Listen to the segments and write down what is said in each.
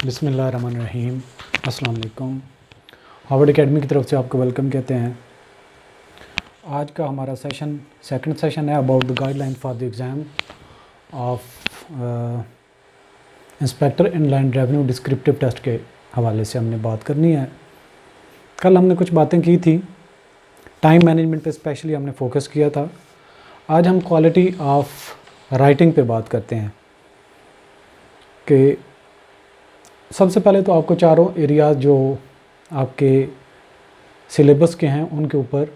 बिस्मिल्लाहिर्रहमानिर्रहीम। अस्सलाम वालेकुम। हार्वर्ड एकेडमी की तरफ से आपको वेलकम कहते हैं। आज का हमारा सेकंड सेशन है about the guideline for the exam of inspector inland revenue descriptive test के हवाले से हमने बात करनी है। कल हमने कुछ बातें की थी, टाइम मैनेजमेंट पे स्पेशली हमने फोकस किया था। आज हम क्वालिटी ऑफ राइटिंग पे बात करते हैं कि सबसे पहले तो आपको चारों एरियाज़ जो आपके सिलेबस के हैं उनके ऊपर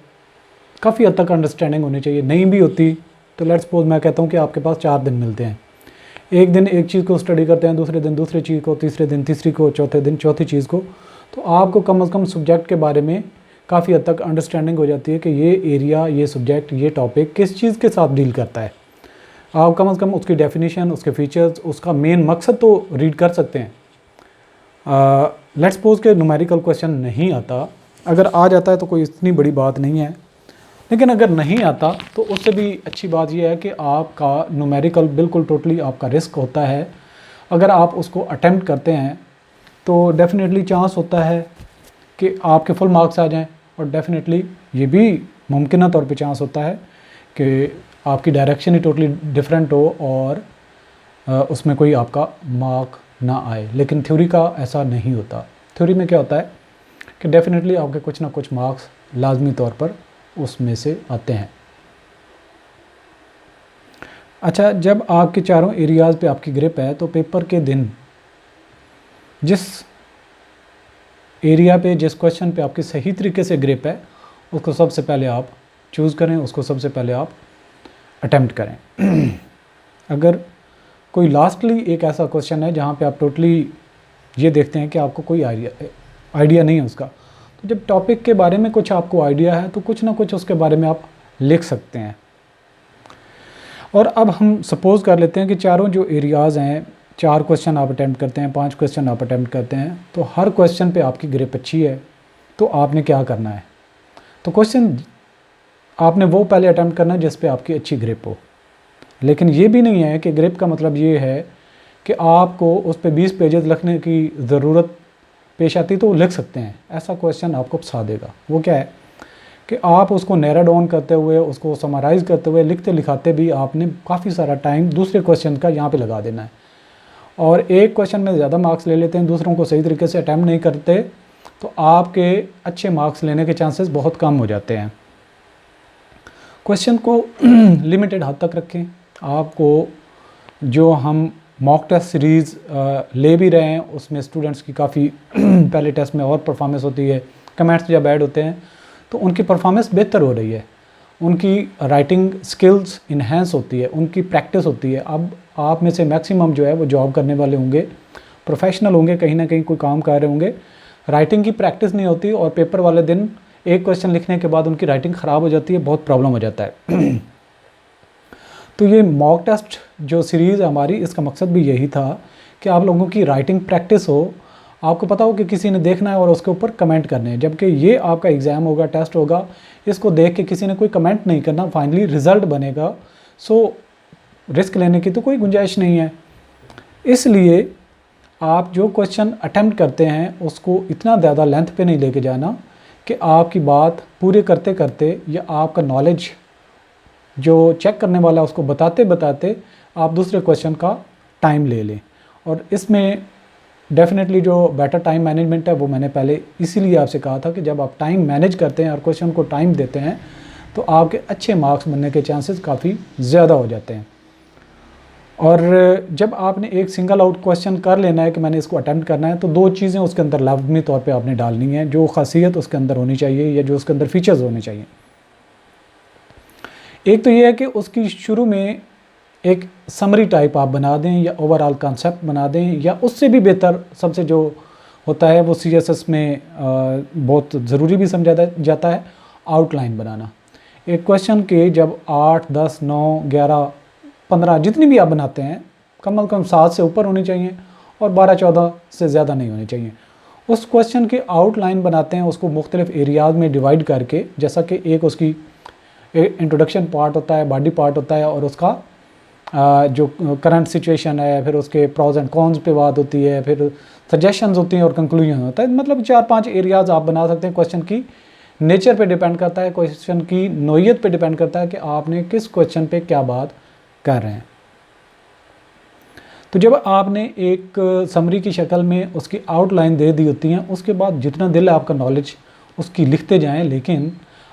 काफ़ी हद तक अंडरस्टैंडिंग होनी चाहिए। नहीं भी होती तो लेट्स सपोज मैं कहता हूँ कि आपके पास 4 दिन मिलते हैं, एक दिन एक चीज़ को स्टडी करते हैं, दूसरे दिन दूसरी चीज़ को, तीसरे दिन तीसरी को, चौथे दिन चौथी चीज़ को, तो आपको कम से कम सब्जेक्ट के बारे में काफ़ी हद तक अंडरस्टैंडिंग हो जाती है कि ये एरिया, ये सब्जेक्ट, ये टॉपिक किस चीज़ के साथ डील करता है। आप कम से कम उसकी डेफिनेशन, उसके फीचर्स, उसका मेन मकसद तो रीड कर सकते हैं। लेट्स सपोज के न्यूमेरिकल क्वेश्चन नहीं आता, अगर आ जाता है तो कोई इतनी बड़ी बात नहीं है, लेकिन अगर नहीं आता तो उससे भी अच्छी बात यह है कि आपका न्यूमेरिकल बिल्कुल टोटली आपका रिस्क होता है। अगर आप उसको अटेम्प्ट करते हैं तो डेफिनेटली चांस होता है कि आपके फुल मार्क्स आ जाएं, और डेफिनेटली ये भी मुमकिन तौर पे चांस होता है कि आपकी डायरेक्शन ही टोटली डिफरेंट हो और उसमें कोई आपका मार्क ना आए। लेकिन थ्योरी का ऐसा नहीं होता। थ्योरी में क्या होता है कि डेफिनेटली आपके कुछ ना कुछ मार्क्स लाजमी तौर पर उसमें से आते हैं। अच्छा, जब आपके चारों एरियाज़ पे आपकी ग्रिप है तो पेपर के दिन जिस एरिया पे, जिस क्वेश्चन पे आपकी सही तरीके से ग्रिप है, उसको सबसे पहले आप चूज़ करें, उसको सबसे पहले आप अटेम्प्ट करें। अगर कोई लास्टली एक ऐसा क्वेश्चन है जहाँ पे आप टोटली ये देखते हैं कि आपको कोई आइडिया नहीं है उसका, तो जब टॉपिक के बारे में कुछ आपको आइडिया है तो कुछ ना कुछ उसके बारे में आप लिख सकते हैं। और अब हम सपोज़ कर लेते हैं कि चारों जो एरियाज़ हैं, 4 क्वेश्चन आप अटेम्प्ट करते हैं, 5 क्वेश्चन आप अटेम्प्ट करते हैं, तो हर क्वेश्चन पे आपकी ग्रिप अच्छी है। तो आपने क्या करना है, तो क्वेश्चन आपने वो पहले अटेम्प्ट करना है जिस पे आपकी अच्छी ग्रिप हो। लेकिन ये भी नहीं है कि ग्रिप का मतलब ये है कि आपको उस पे 20 पेजेस लिखने की ज़रूरत पेश आती तो लिख सकते हैं। ऐसा क्वेश्चन आपको फंसा देगा। वो क्या है कि आप उसको नैरो डाउन करते हुए, उसको समराइज़ करते हुए, लिखते लिखाते भी आपने काफ़ी सारा टाइम दूसरे क्वेश्चन का यहाँ पे लगा देना है, और एक क्वेश्चन में ज़्यादा मार्क्स ले लेते हैं, दूसरों को सही तरीके से अटैम्प्ट नहीं करते, तो आपके अच्छे मार्क्स लेने के चांसेस बहुत कम हो जाते हैं। क्वेश्चन को लिमिटेड हद तक रखें। आपको जो हम मॉक टेस्ट सीरीज़ ले भी रहे हैं उसमें स्टूडेंट्स की काफ़ी पहले टेस्ट में और परफॉर्मेंस होती है, कमेंट्स जब ऐड होते हैं तो उनकी परफॉर्मेंस बेहतर हो रही है, उनकी राइटिंग स्किल्स इन्हेंस होती है, उनकी प्रैक्टिस होती है। अब आप में से मैक्सिमम जो है वो जॉब करने वाले होंगे, प्रोफेशनल होंगे, कहीं ना कहीं कोई काम कर रहे होंगे, राइटिंग की प्रैक्टिस नहीं होती और पेपर वाले दिन एक क्वेश्चन लिखने के बाद उनकी राइटिंग ख़राब हो जाती है, बहुत प्रॉब्लम हो जाता है। तो ये मॉक टेस्ट जो सीरीज़ है हमारी, इसका मकसद भी यही था कि आप लोगों की राइटिंग प्रैक्टिस हो, आपको पता हो कि किसी ने देखना है और उसके ऊपर कमेंट करने हैं। जबकि ये आपका एग्ज़ाम होगा, टेस्ट होगा, इसको देख के किसी ने कोई कमेंट नहीं करना, फाइनली रिज़ल्ट बनेगा। सो रिस्क लेने की तो कोई गुंजाइश नहीं है। इसलिए आप जो क्वेश्चन अटेम्प्ट करते हैं उसको इतना ज़्यादा लेंथ पे नहीं लेके जाना कि आपकी बात पूरे करते करते या आपका नॉलेज जो चेक करने वाला है उसको बताते बताते आप दूसरे क्वेश्चन का टाइम ले लें। और इसमें डेफिनेटली जो बेटर टाइम मैनेजमेंट है वो मैंने पहले इसीलिए आपसे कहा था कि जब आप टाइम मैनेज करते हैं और क्वेश्चन को टाइम देते हैं तो आपके अच्छे मार्क्स बनने के चांसेस काफ़ी ज़्यादा हो जाते हैं। और जब आपने एक सिंगल आउट क्वेश्चन कर लेना है कि मैंने इसको अटेम्प्ट करना है, तो 2 चीज़ें उसके अंदर लाजमी तौर पे आपने डालनी है, जो खासियत उसके अंदर होनी चाहिए या जो उसके अंदर फीचर्स होने चाहिए। एक तो ये है कि उसकी शुरू में एक समरी टाइप आप बना दें या ओवरऑल कॉन्सेप्ट बना दें, या उससे भी बेहतर सबसे जो होता है वो CSS में बहुत ज़रूरी भी समझा जाता है, आउटलाइन बनाना। एक क्वेश्चन के जब 8, 10, 9, 11, 15 जितनी भी आप बनाते हैं, कम से कम 7 से ऊपर होनी चाहिए और 12, 14 से ज़्यादा नहीं होनी चाहिए। उस क्वेश्चन की आउटलाइन बनाते हैं, उसको मुख्तलिफ एरियाज़ में डिवाइड करके, जैसा कि एक उसकी इंट्रोडक्शन पार्ट होता है, बॉडी पार्ट होता है और उसका जो करंट सिचुएशन है, फिर उसके प्रॉज एंड कॉन्स पे बात होती है, फिर सजेशंस होती हैं और कंक्लूजन होता है। मतलब 4-5 एरियाज़ आप बना सकते हैं। क्वेश्चन की नेचर पे डिपेंड करता है, क्वेश्चन की नोयत पे डिपेंड करता है कि आपने किस क्वेश्चन पे क्या बात कर रहे हैं। तो जब आपने एक समरी की शक्ल में उसकी आउटलाइन दे दी होती हैं, उसके बाद जितना दिल है आपका नॉलेज उसकी लिखते जाएं, लेकिन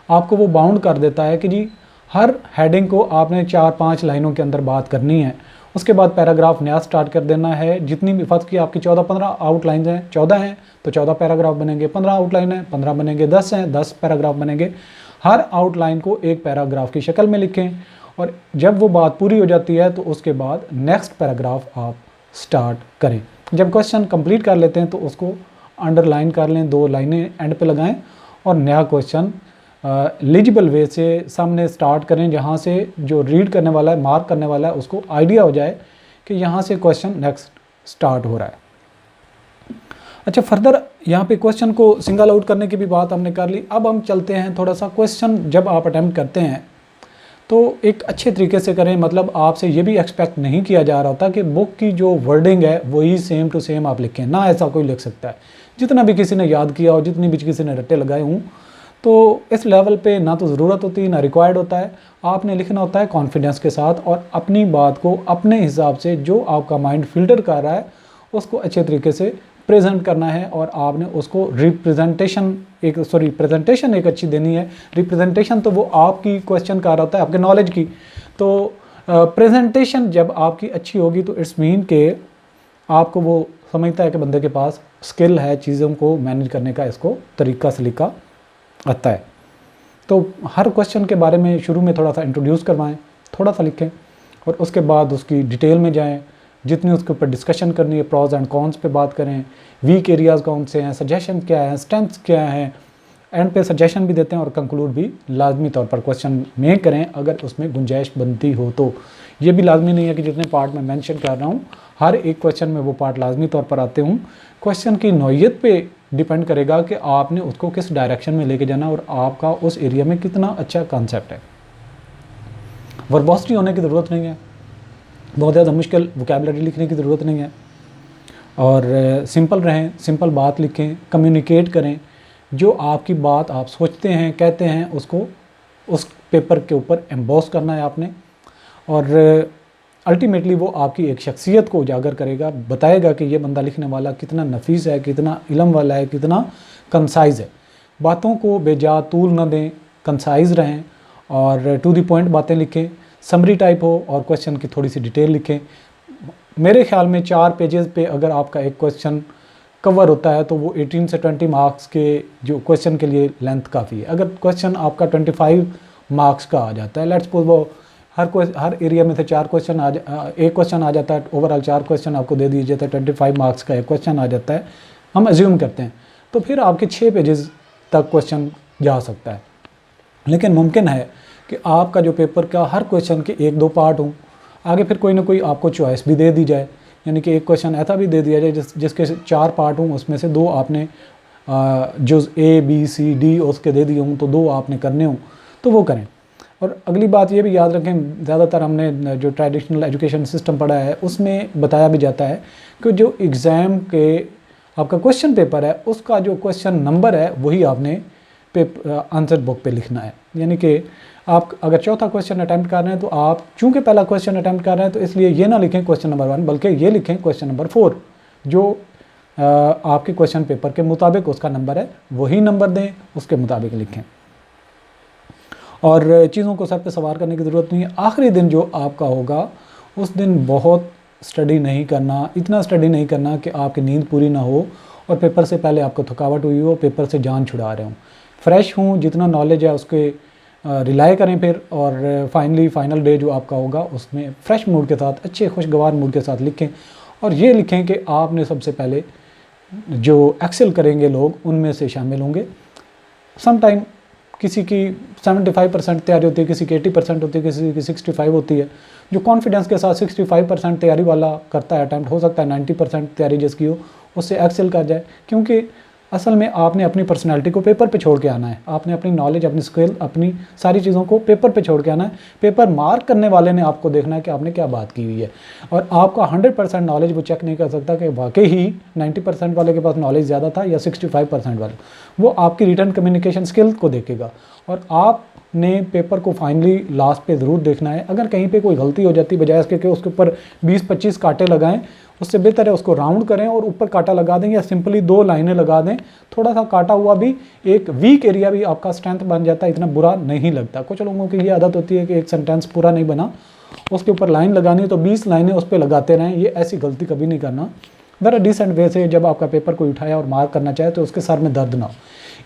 आपको वो बाउंड कर देता है कि जी हर हेडिंग को आपने 4-5 लाइनों के अंदर बात करनी है। उसके बाद पैराग्राफ नया स्टार्ट कर देना है। जितनी भी फर्स्ट की आपकी 14-15 आउटलाइन हैं, 14 हैं तो 14 पैराग्राफ बनेंगे, 15 आउटलाइन है 15 बनेंगे, 10 हैं 10 पैराग्राफ बनेंगे। हर आउटलाइन को एक पैराग्राफ की शक्ल में लिखें और जब वो बात पूरी हो जाती है तो उसके बाद नेक्स्ट पैराग्राफ आप स्टार्ट करें। जब क्वेश्चन कंप्लीट कर लेते हैं तो उसको अंडरलाइन कर लें, 2 लाइनें एंड पे लगाएं और नया क्वेश्चन लीजिबल वे से सामने स्टार्ट करें, जहाँ से जो रीड करने वाला है, मार्क करने वाला है, उसको आइडिया हो जाए कि यहाँ से क्वेश्चन नेक्स्ट स्टार्ट हो रहा है। अच्छा, फर्दर यहाँ पे क्वेश्चन को सिंगल आउट करने की भी बात हमने कर ली। अब हम चलते हैं थोड़ा सा, क्वेश्चन जब आप अटैम्प्ट करते हैं तो एक अच्छे तरीके से करें। मतलब आपसे ये भी एक्सपेक्ट नहीं किया जा रहा होता कि बुक की जो वर्डिंग है वही सेम टू सेम आप लिखें, ना ऐसा कोई लिख सकता है। जितना भी किसी ने याद किया हो, जितनी भी किसी ने रट्टे लगाए हों, तो इस लेवल पे ना तो ज़रूरत होती है ना रिक्वायर्ड होता है। आपने लिखना होता है कॉन्फिडेंस के साथ और अपनी बात को अपने हिसाब से, जो आपका माइंड फिल्टर कर रहा है उसको अच्छे तरीके से प्रेजेंट करना है और आपने उसको प्रेजेंटेशन एक अच्छी देनी है। रिप्रेजेंटेशन तो वो आपकी क्वेश्चन का रहा होता है, आपके नॉलेज की। तो प्रेजेंटेशन जब आपकी अच्छी होगी तो इट्स मीन के आपको वो समझता है कि बंदे के पास स्किल है चीज़ों को मैनेज करने का, इसको तरीका सलीका आता है। तो हर क्वेश्चन के बारे में शुरू में थोड़ा सा इंट्रोड्यूस करवाएं, थोड़ा सा लिखें और उसके बाद उसकी डिटेल में जाएं। जितनी उसके ऊपर डिस्कशन करनी है, प्रॉज एंड कॉन्स पे बात करें, वीक एरियाज़ कौन से हैं, सजेशन क्या है, स्ट्रेंथ्स क्या हैं, एंड पे सजेशन भी देते हैं और कंक्लूड भी लाजमी तौर पर क्वेश्चन में करें अगर उसमें गुंजाइश बनती हो। तो ये भी लाजमी नहीं है कि जितने पार्ट में मेंशन कर रहा हूँ हर एक क्वेश्चन में वो पार्ट लाजमी तौर पर आते हूँ। क्वेश्चन की नौइयत पे डिपेंड करेगा कि आपने उसको किस डायरेक्शन में लेके जाना और आपका उस एरिया में कितना अच्छा कॉन्सेप्ट है। वर्बोसिटी होने की ज़रूरत नहीं है, बहुत ज़्यादा मुश्किल वोकैबुलरी लिखने की ज़रूरत नहीं है और सिंपल रहें, सिंपल बात लिखें, कम्युनिकेट करें। जो आपकी बात आप सोचते हैं, कहते हैं, उसको उस पेपर के ऊपर एम्बॉस करना है आपने और अल्टीमेटली वो आपकी एक शख्सियत को उजागर करेगा, बताएगा कि ये बंदा लिखने वाला कितना नफीस है, कितना इल्म वाला है, कितना कंसाइज़ है। बातों को बेजा तूल न दें, कंसाइज़ रहें और टू द पॉइंट बातें लिखें, समरी टाइप हो और क्वेश्चन की थोड़ी सी डिटेल लिखें। मेरे ख्याल में 4 पेजेस पे अगर आपका एक क्वेश्चन कवर होता है तो वो 18 से 20 मार्क्स के जो क्वेश्चन के लिए लेंथ काफ़ी है। अगर क्वेश्चन आपका 25 मार्क्स का आ जाता है, लेट्स सपोज वो हर एरिया में से 4 क्वेश्चन एक क्वेश्चन आ जाता है, ओवरऑल 4 क्वेश्चन आपको दे दिए जाते हैं, 25 मार्क्स का एक क्वेश्चन आ जाता है, हम एज्यूम करते हैं, तो फिर आपके 6 पेजेस तक क्वेश्चन जा सकता है। लेकिन मुमकिन है कि आपका जो पेपर का हर क्वेश्चन के 1-2 पार्ट हों, आगे फिर कोई ना कोई आपको चॉइस भी दे दी जाए, यानी कि एक क्वेश्चन ऐसा भी दे दिया जाए जिसके 4 पार्ट हों, उसमें से 2 आपने जो A B C D उसके दे दिए हों तो 2 आपने करने हों तो वो करें। और अगली बात ये भी याद रखें, ज़्यादातर हमने जो ट्रेडिशनल एजुकेशन सिस्टम पढ़ा है उसमें बताया भी जाता है कि जो एग्ज़ाम के आपका क्वेश्चन पेपर है उसका जो क्वेश्चन नंबर है वही आपने आंसर बुक पे लिखना है। यानी कि आप अगर चौथा क्वेश्चन अटैम्प्ट कर रहे हैं तो आप चूंकि पहला क्वेश्चन अटैम्प्ट कर रहे हैं तो इसलिए ये ना लिखें क्वेश्चन नंबर 1, बल्कि ये लिखें क्वेश्चन नंबर 4, जो आपके क्वेश्चन पेपर के मुताबिक उसका नंबर है वही नंबर दें, उसके मुताबिक लिखें और चीज़ों को सर पे सवार करने की ज़रूरत नहीं है। आखिरी दिन जो आपका होगा उस दिन बहुत स्टडी नहीं करना, इतना स्टडी नहीं करना कि आपकी नींद पूरी ना हो और पेपर से पहले आपको थकावट हुई हो, पेपर से जान छुड़ा रहे हों। फ्रेश हूँ, जितना नॉलेज है उसके रिलाई करें फिर और फाइनल डे जो आपका होगा उसमें फ्रेश मूड के साथ, अच्छे खुशगवार मूड के साथ लिखें और ये लिखें कि आपने सबसे पहले जो एक्सेल करेंगे लोग उनमें से शामिल होंगे। समटाइम किसी की 75% तैयारी होती है, किसी की 80% होती है, किसी की 65 होती है। जो कॉन्फिडेंस के साथ 65% तैयारी वाला करता है अटैम्प्ट, हो सकता है 90% तैयारी जिसकी हो उससे एक्सेल कर जाए, क्योंकि असल में आपने अपनी पर्सनैलिटी को पेपर पे छोड़ के आना है, आपने अपनी नॉलेज, अपनी स्किल, अपनी सारी चीज़ों को पेपर पे छोड़ के आना है। पेपर मार्क करने वाले ने आपको देखना है कि आपने क्या बात की हुई है, और आपका 100% नॉलेज वो चेक नहीं कर सकता कि वाकई ही 90% वाले के पास नॉलेज ज़्यादा था या 65% वाले। वो आपकी रिटर्न कम्युनिकेशन स्किल को देखेगा, और आपने पेपर को फाइनली लास्ट पे ज़रूर देखना है। अगर कहीं पे कोई गलती हो जाती, बजाय इसके कि उसके ऊपर 20-25 कांटे लगाएं, उससे बेहतर है उसको राउंड करें और ऊपर कांटा लगा दें, या सिंपली 2 लाइनें लगा दें। थोड़ा सा काटा हुआ भी एक वीक एरिया भी आपका स्ट्रेंथ बन जाता है, इतना बुरा नहीं लगता। कुछ लोगों की ये आदत होती है कि एक सेंटेंस पूरा नहीं बना, उसके ऊपर लाइन लगानी है तो 20 लाइनें उस पर लगाते रहें। ये ऐसी गलती कभी नहीं करना। वेरी डिसेंट वे से जब आपका पेपर कोई उठाया और मार्क करना चाहे तो उसके सर में दर्द ना हो।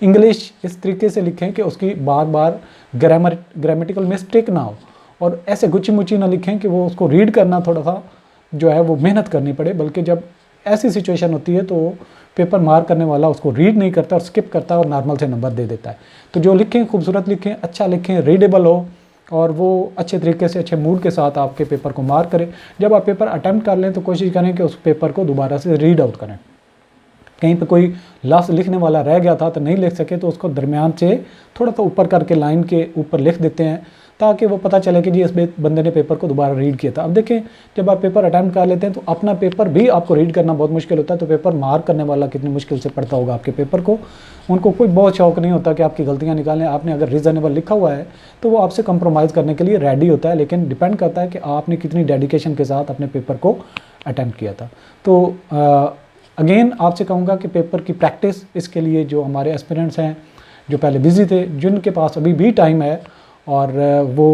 इंग्लिश इस तरीके से लिखें कि उसकी बार बार ग्रामेटिकल मिस्टेक ना हो, और ऐसे गुची मुची ना लिखें कि वो उसको रीड करना थोड़ा सा जो है वो मेहनत करनी पड़े। बल्कि जब ऐसी सिचुएशन होती है तो पेपर मार्क करने वाला उसको रीड नहीं करता और स्किप करता है और नॉर्मल से नंबर दे देता है। तो जो लिखें खूबसूरत लिखें, अच्छा लिखें, रीडेबल हो, और वो अच्छे तरीके से अच्छे मूड के साथ आपके पेपर को मार्क करें। जब आप पेपर अटैम्प्ट कर लें तो कोशिश करें कि उस पेपर को दोबारा से रीड आउट करें। कहीं पे कोई लफ्ज़ लिखने वाला रह गया था तो नहीं लिख सके तो उसको दरमियान से थोड़ा सा ऊपर करके लाइन के ऊपर लिख देते हैं, ताकि वो पता चले कि जी इस बंदे ने पेपर को दोबारा रीड किया था। अब देखें, जब आप पेपर अटैम्प्ट कर लेते हैं तो अपना पेपर भी आपको रीड करना बहुत मुश्किल होता है, तो पेपर मार्क करने वाला कितनी मुश्किल से पढ़ता होगा आपके पेपर को। उनको कोई बहुत शौक नहीं होता कि आपकी गलतियाँ निकालें। आपने अगर रीज़नेबल लिखा हुआ है तो वो आपसे कंप्रोमाइज़ करने के लिए रेडी होता है, लेकिन डिपेंड करता है कि आपने कितनी डेडिकेशन के साथ अपने पेपर को अटैम्प्ट किया था। तो अगेन आपसे कहूँगा कि पेपर की प्रैक्टिस, इसके लिए जो हमारे एस्पिरेंट्स हैं जो पहले बिज़ी थे, जिनके पास अभी भी टाइम है और वो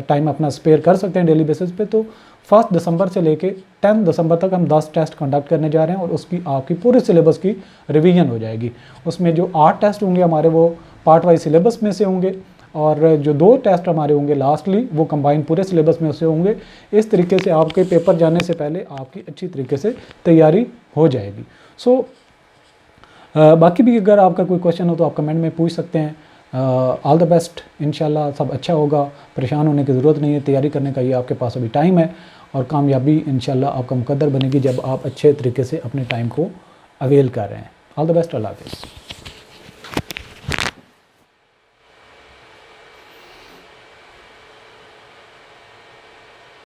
टाइम अपना स्पेयर कर सकते हैं डेली बेसिस पे, तो 1 दिसंबर से लेके 10 दिसंबर तक हम 10 टेस्ट कंडक्ट करने जा रहे हैं, और उसकी आपकी पूरे सिलेबस की रिवीजन हो जाएगी। उसमें जो 8 टेस्ट होंगे हमारे वो पार्ट वाइज सिलेबस में से होंगे, और जो 2 टेस्ट हमारे होंगे लास्टली वो कंबाइन पूरे सिलेबस में से होंगे। इस तरीके से आपके पेपर जाने से पहले आपकी अच्छी तरीके से तैयारी हो जाएगी। सो बाकी भी अगर आपका कोई क्वेश्चन हो तो आप कमेंट में पूछ सकते हैं। ऑल द बेस्ट, इंशाल्लाह सब अच्छा होगा, परेशान होने की ज़रूरत नहीं है। तैयारी करने का ये आपके पास अभी टाइम है, और कामयाबी इंशाल्लाह आपका मुकद्दर बनेगी जब आप अच्छे तरीके से अपने टाइम को अवेल कर रहे हैं। ऑल द बेस्ट, अल्लाह हाफ़िज़।